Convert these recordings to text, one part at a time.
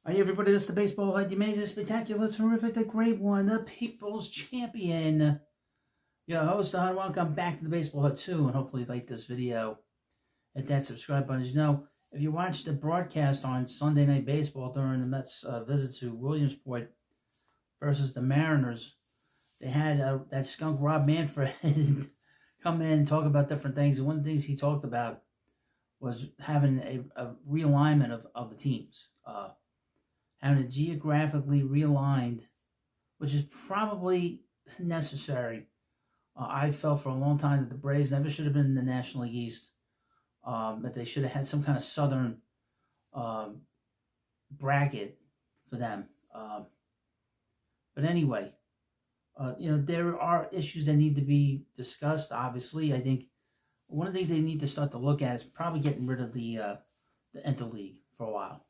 Hi everybody, this is the Baseball Head, the amazing, spectacular, terrific, the great one, the people's champion. Your host, welcome back to the Baseball Head 2, and hopefully you like this video. Hit that subscribe button. As you know, if you watched the broadcast on Sunday Night Baseball during the Mets' visit to Williamsport versus the Mariners, they had that skunk Rob Manfred come in and talk about different things, and one of the things he talked about was having a realignment of the teams. Having it geographically realigned, which is probably necessary. I felt for a long time that the Braves never should have been in the National League East, that they should have had some kind of southern bracket for them. But anyway, there are issues that need to be discussed, obviously. I think one of the things they need to start to look at is probably getting rid of the interleague for a while,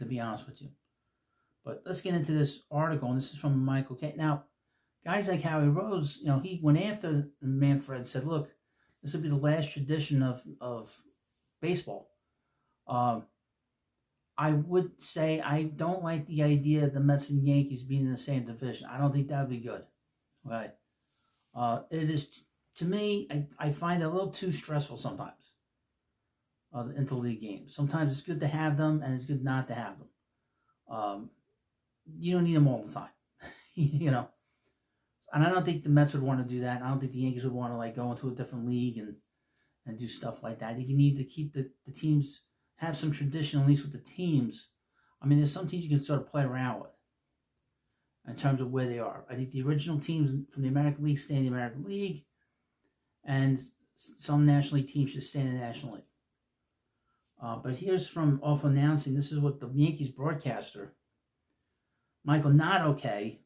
to be honest with you. But let's get into this article, and this is from Michael K. Now, guys like Howie Rose, he went after Manfred and said, look, this will be the last tradition of baseball. I would say I don't like the idea of the Mets and Yankees being in the same division. I don't think that would be good. Right? It is, to me, I find it a little too stressful sometimes, the interleague games. Sometimes it's good to have them, and it's good not to have them. You don't need them all the time, And I don't think the Mets would want to do that. I don't think the Yankees would want to go into a different league and do stuff like that. I think you need to keep the teams, have some tradition, at least with the teams. I mean, there's some teams you can sort of play around with in terms of where they are. I think the original teams from the American League stay in the American League, and some National League teams should stay in the National League. But here's from off announcing. This is what the Yankees broadcaster, Michael, not okay.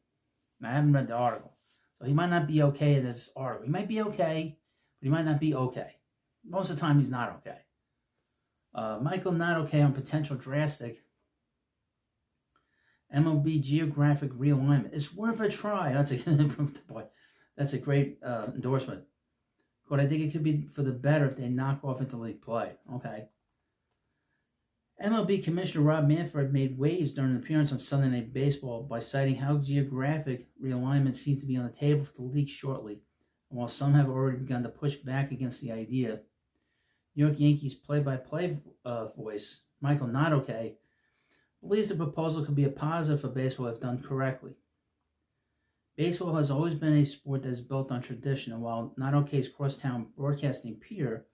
I haven't read the article, so he might not be okay in this article. He might be okay, but he might not be okay. Most of the time, he's not okay. Michael, not okay on potential drastic MLB geographic realignment. It's worth a try. That's a great endorsement. But I think it could be for the better if they knock off interleague play. Okay. MLB Commissioner Rob Manfred made waves during an appearance on Sunday Night Baseball by citing how geographic realignment seems to be on the table for the league shortly. And while some have already begun to push back against the idea, New York Yankees play-by-play voice, Michael Not Okay, believes the proposal could be a positive for baseball if done correctly. Baseball has always been a sport that is built on tradition, and while Not Okay's crosstown broadcasting peer,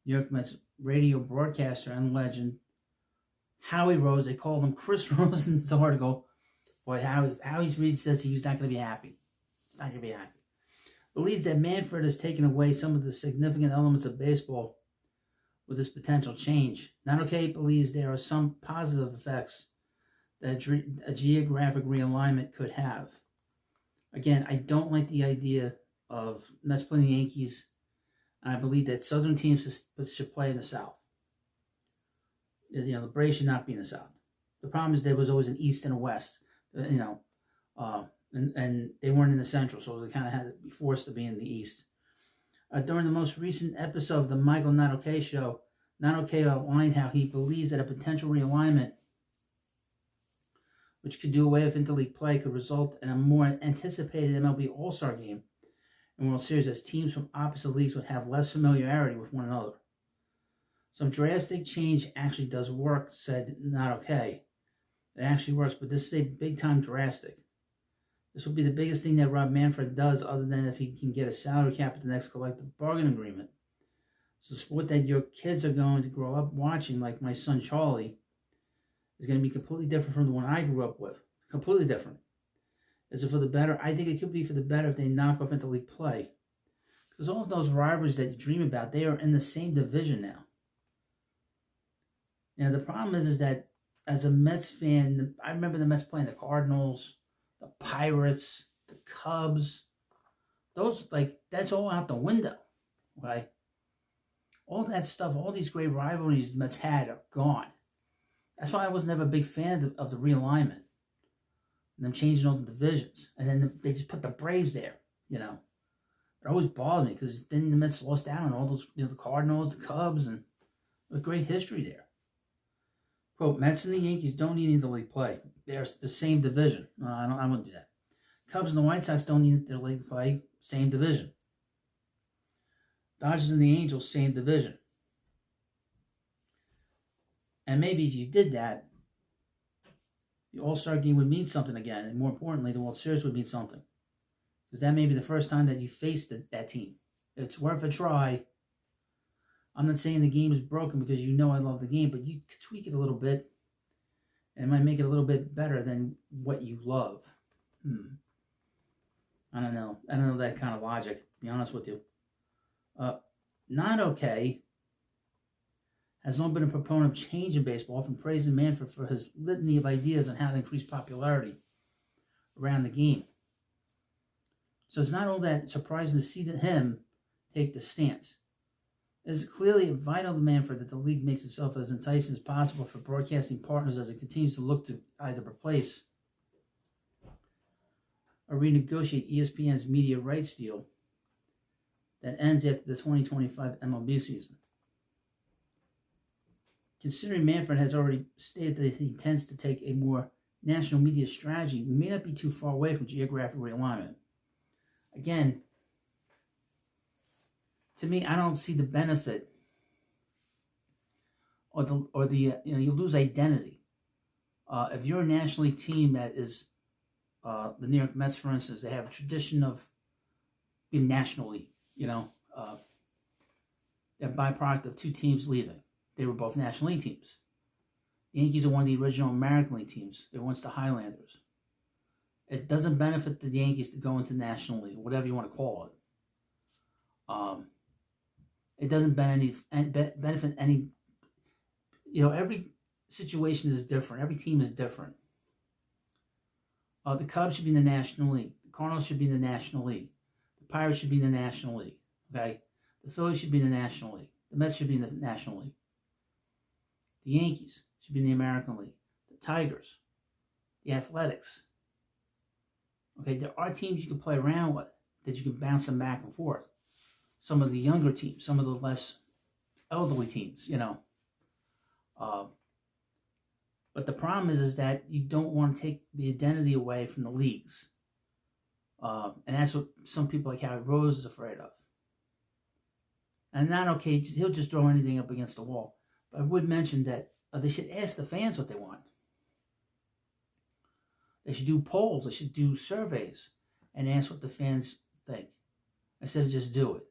New York Mets radio broadcaster and legend Howie Rose, they called him Chris Rose in this article. Boy, Howie Reed says he's not going to be happy. He's not going to be happy. Believes that Manfred has taken away some of the significant elements of baseball with this potential change. Not Okay believes there are some positive effects that a geographic realignment could have. Again, I don't like the idea of Mets playing the Yankees, and I believe that Southern teams should play in the South. The Braves should not be in the South. The problem is there was always an East and a West, and they weren't in the Central, so they kind of had to be forced to be in the East. During the most recent episode of the Michael Not Okay show, Not Okay outlined how he believes that a potential realignment, which could do away with interleague play, could result in a more anticipated MLB All-Star game and World Series, as teams from opposite leagues would have less familiarity with one another. Some drastic change actually does work, said Not Okay. It actually works, but this is a big-time drastic. This will be the biggest thing that Rob Manfred does, other than if he can get a salary cap at the next collective bargaining agreement. It's a sport that your kids are going to grow up watching, like my son Charlie, is going to be completely different from the one I grew up with. Completely different. Is it for the better? I think it could be for the better if they knock off interleague play. Because all of those rivalries that you dream about, they are in the same division now. The problem is that as a Mets fan, I remember the Mets playing the Cardinals, the Pirates, the Cubs. Those, that's all out the window, right? All that stuff, all these great rivalries the Mets had are gone. That's why I was never a big fan of the realignment. And them changing all the divisions. And then they just put the Braves there, It always bothered me because then the Mets lost out on all those, the Cardinals, the Cubs, and a great history there. Quote, Mets and the Yankees don't need interleague play. They're the same division. No, I wouldn't do that. Cubs and the White Sox don't need interleague play. Same division. Dodgers and the Angels, same division. And maybe if you did that, the All-Star game would mean something again. And more importantly, the World Series would mean something. Because that may be the first time that you faced that team. It's worth a try. I'm not saying the game is broken because you know I love the game, but you could tweak it a little bit. And it might make it a little bit better than what you love. I don't know. I don't know that kind of logic, to be honest with you. Not okay has long been a proponent of change in baseball, often praising Manfred for his litany of ideas on how to increase popularity around the game. So it's not all that surprising to see him take the stance. It is clearly a vital to Manfred that the league makes itself as enticing as possible for broadcasting partners as it continues to look to either replace or renegotiate ESPN's media rights deal that ends after the 2025 MLB season. Considering Manfred has already stated that he intends to take a more national media strategy, we may not be too far away from geographic realignment. Again, to me, I don't see the benefit or the you lose identity. If you're a National League team that is the New York Mets, for instance, they have a tradition of being National League. They're a byproduct of two teams leaving. They were both National League teams. The Yankees are one of the original American League teams. They were once the Highlanders. It doesn't benefit the Yankees to go into National League, whatever you want to call it. It doesn't benefit any. Every situation is different. Every team is different. The Cubs should be in the National League. The Cardinals should be in the National League. The Pirates should be in the National League. Okay? The Phillies should be in the National League. The Mets should be in the National League. The Yankees should be in the American League. The Tigers. The Athletics. Okay, there are teams you can play around with that you can bounce them back and forth. Some of the younger teams, some of the less elderly teams, But the problem is that you don't want to take the identity away from the leagues. And that's what some people like Howie Rose is afraid of. And not okay, he'll just throw anything up against the wall. But I would mention that they should ask the fans what they want. They should do polls, they should do surveys, and ask what the fans think, instead of just do it,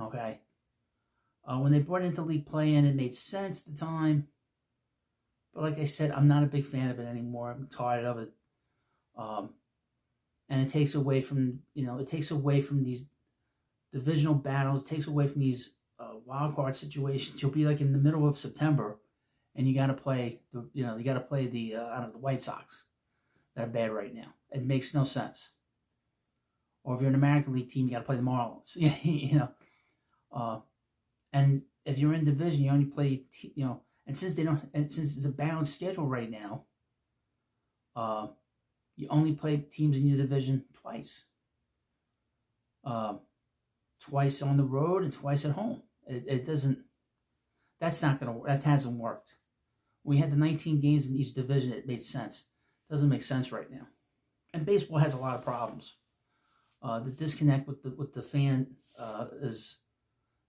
okay? When they brought into league play-in, it made sense at the time. But like I said, I'm not a big fan of it anymore. I'm tired of it. And it takes away from, these divisional battles. It takes away from these wild card situations. You'll be like in the middle of September, and you got to play the White Sox. They're bad right now. It makes no sense. Or if you're an American League team, you got to play the Marlins. And if you're in division, you only play, and since it's a balanced schedule right now, you only play teams in your division twice. Twice on the road and twice at home. That hasn't worked. We had the 19 games in each division. It made sense. Doesn't make sense right now. And baseball has a lot of problems. The disconnect with the fan is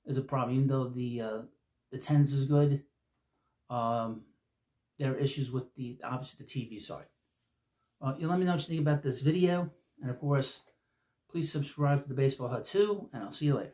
a problem. Even though the attendance is good, there are issues with obviously the TV side. You let me know what you think about this video, and of course, please subscribe to the Baseball Hut too, and I'll see you later.